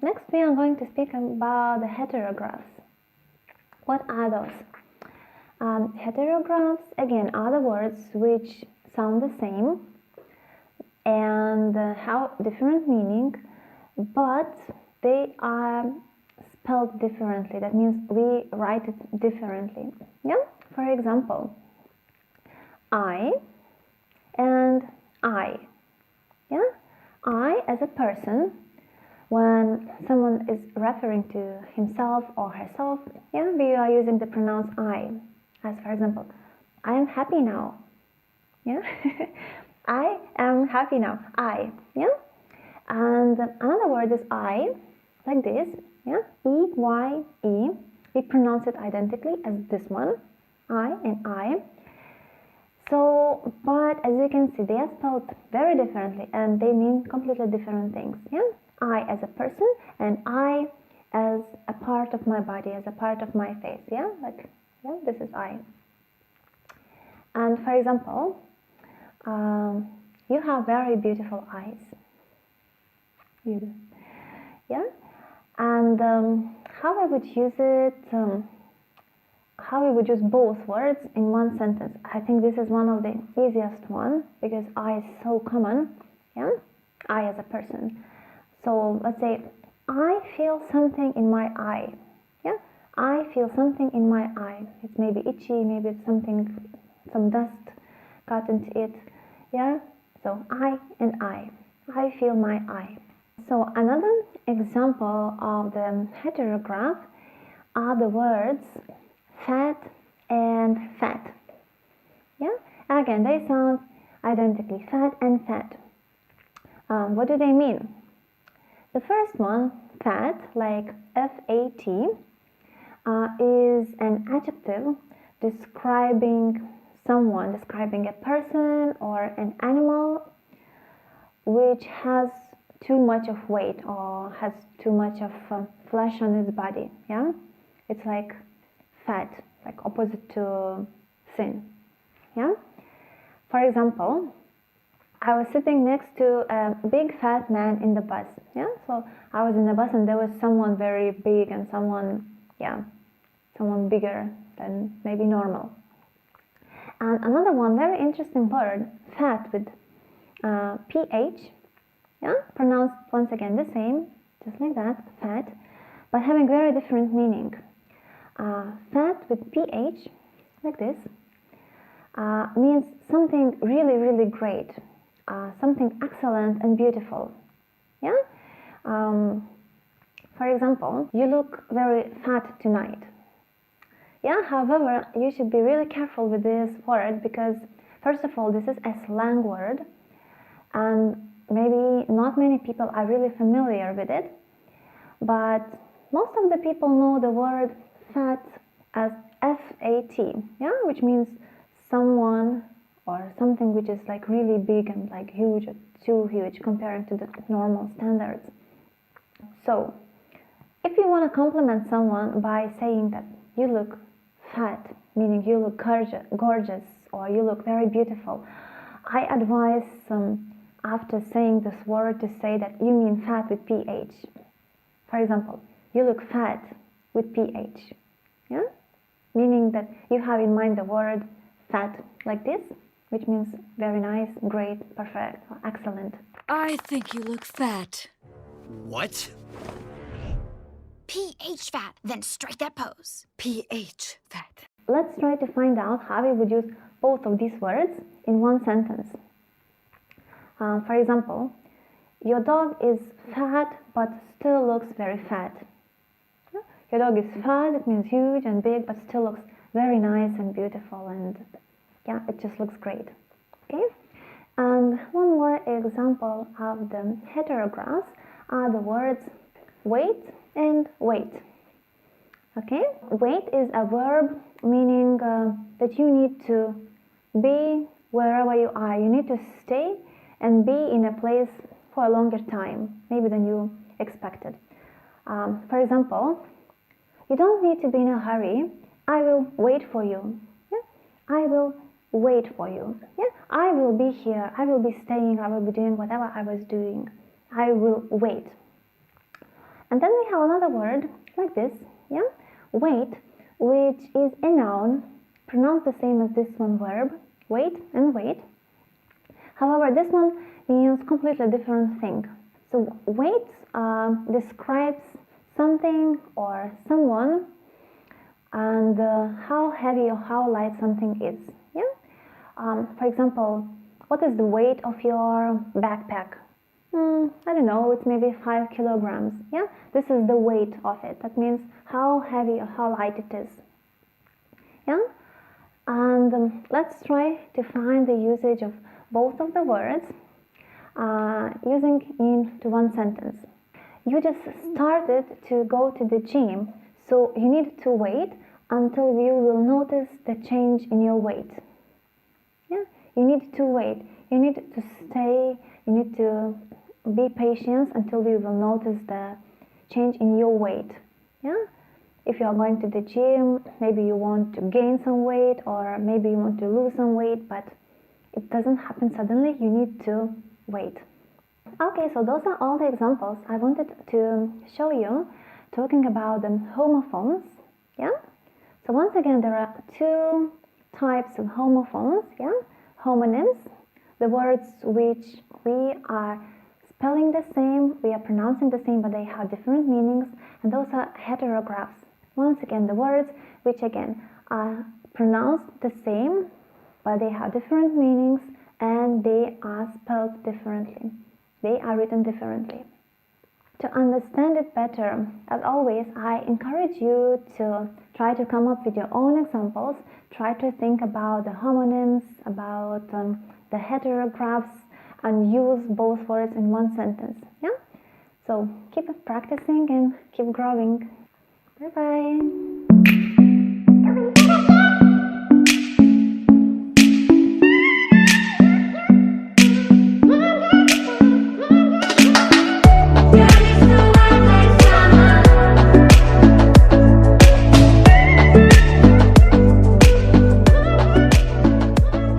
Next, we are going to speak about the heterographs. What are those? Heterographs, again, are the words which sound the same and have different meaning, but they are spelled differently. That means we write it differently. Yeah? For example, I and I. Yeah? I as a person, when someone is referring to himself or herself, yeah, we are using the pronoun I. As for example, I am happy now. Yeah? I am happy now. I. Yeah? And another word is I, like this. Yeah? E-Y-E. We pronounce it identically as this one. I and I. So, but as you can see, they are spelled very differently and they mean completely different things. Yeah? I as a person and I as a part of my body, as a part of my face. Yeah? Like, yeah, this is I. And for example, you have very beautiful eyes. You do. Yeah? And how I would use it, how we would use both words in one sentence. I think this is one of the easiest one because I is so common. Yeah? I as a person. So let's say, I feel something in my eye. Yeah? I feel something in my eye. It's maybe itchy, maybe it's something, some dust got into it. Yeah? So I and I feel my eye. So another example of the heterograph are the words fat and fat. Yeah? Again, they sound identically, fat and fat. What do they mean? The first one, fat, like F-A-T, is an adjective describing someone, describing a person or an animal which has too much of weight or has too much of flesh on its body. Yeah, it's like fat, like opposite to thin. Yeah. For example, I was sitting next to a big fat man in the bus. Yeah, so I was in the bus and there was someone very big and someone, yeah, someone bigger than maybe normal. And another one, very interesting word, fat with PH, yeah, pronounced once again the same, just like that, fat, but having very different meaning. Fat with PH, like this, means something really, really great, something excellent and beautiful. Yeah? For example, you look very fat tonight. Yeah, however, you should be really careful with this word because, first of all, this is a slang word and maybe not many people are really familiar with it, but most of the people know the word fat as F-A-T, yeah, which means someone or something which is like really big and like huge or too huge comparing to the normal standards. So, if you want to compliment someone by saying that you look fat, meaning you look gorgeous or you look very beautiful, I advise after saying this word to say that you mean fat with PH. For example, you look fat with PH. Yeah? Meaning that you have in mind the word fat like this, which means very nice, great, perfect, excellent. I think you look fat. What? PH fat, then strike that pose. PH fat. Let's try to find out how we would use both of these words in one sentence. For example, your dog is fat but still looks very fat. Your dog is fat, it means huge and big, but still looks very nice and beautiful, and yeah, it just looks great. Okay? And one more example of the heterographs are the words wait and wait. Okay? Wait is a verb meaning that you need to be wherever you are. You need to stay and be in a place for a longer time, maybe than you expected. For example, you don't need to be in a hurry. I will wait for you. Yeah? I will wait for you. Yeah? I will be here. I will be staying. I will be doing whatever I was doing. I will wait. And then we have another word like this, yeah, wait, which is a noun, pronounced the same as this one verb, wait and wait. However, this one means completely different thing. So wait describes something or someone and how heavy or how light something is. Yeah. For example, what is the weight of your backpack? I don't know, it's maybe 5 kilograms. Yeah, this is the weight of it. That means how heavy or how light it is. Yeah, and let's try to find the usage of both of the words using into one sentence. You just started to go to the gym, so you need to wait until you will notice the change in your weight. Yeah, you need to wait. You need to stay. You need to be patient until you will notice the change in your weight. Yeah, if you are going to the gym, maybe you want to gain some weight or maybe you want to lose some weight, but it doesn't happen suddenly. You need to wait. Okay, so those are all the examples I wanted to show you talking about the homophones. Yeah. So once again, there are two types of homophones. Yeah, homonyms, the words which we are spelling the same, we are pronouncing the same, but they have different meanings, and those are heterographs. Once again, the words which again are pronounced the same, but they have different meanings and they are spelled differently. They are written differently. To understand it better, as always, I encourage you to try to come up with your own examples. Try to think about the homonyms, about the heterographs, and use both words in one sentence. Yeah? So keep practicing and keep growing. Bye bye.